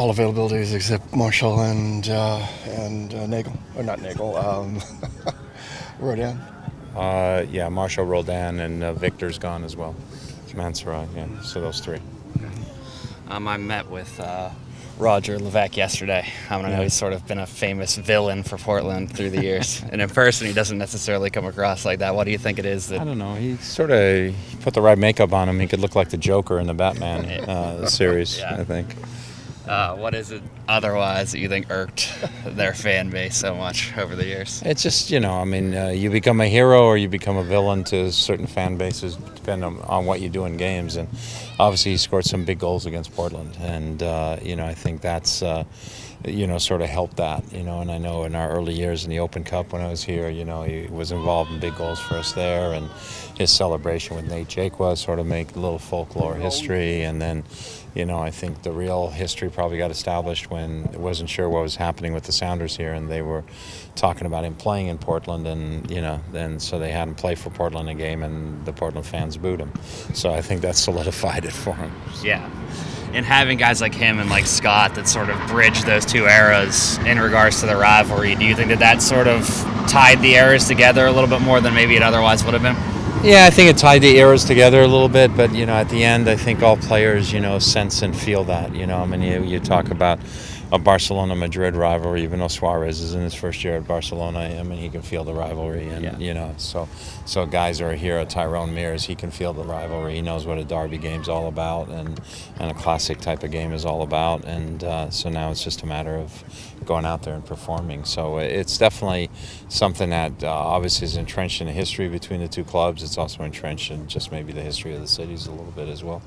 all availabilities except Marshall and Nagel, or not Nagel, Rodin. Yeah, Marshall, Roldan, and Victor's gone as well. Mansura, yeah. So those three. I met with Roger Levesque yesterday. I know he's sort of been a famous villain for Portland through the years, and in person he doesn't necessarily come across like that. What do you think it is that? I don't know. He put the right makeup on him. He could look like the Joker in the Batman series, Yeah. I think. What is it otherwise that you think irked their fan base so much over the years? It's just, you become a hero or you become a villain to certain fan bases, depending on what you do in games. And obviously, he scored some big goals against Portland, and I think that's sort of helped that. And I know in our early years in the Open Cup when I was here, he was involved in big goals for us there, and his celebration with Nate Jaquez sort of make a little folklore history, and then. I think the real history probably got established when it wasn't sure what was happening with the Sounders here, and they were talking about him playing in Portland, and then so they had him play for Portland a game, and the Portland fans booed him. So I think that solidified it for him. Yeah. And having guys like him and like Scott that sort of bridge those two eras in regards to the rivalry, do you think that sort of tied the eras together a little bit more than maybe it otherwise would have been? Yeah, I think it tied the eras together a little bit, but at the end, I think all players, sense and feel that. You talk about a Barcelona-Madrid rivalry, even though Suarez is in his first year at Barcelona. He can feel the rivalry, and so guys are here at Tyrone Mears. He can feel the rivalry. He knows what a derby game's all about, and a classic type of game is all about. And so now it's just a matter of going out there and performing. So it's definitely something that obviously is entrenched in the history between the two clubs. It's also entrenched in just maybe the history of the cities a little bit as well.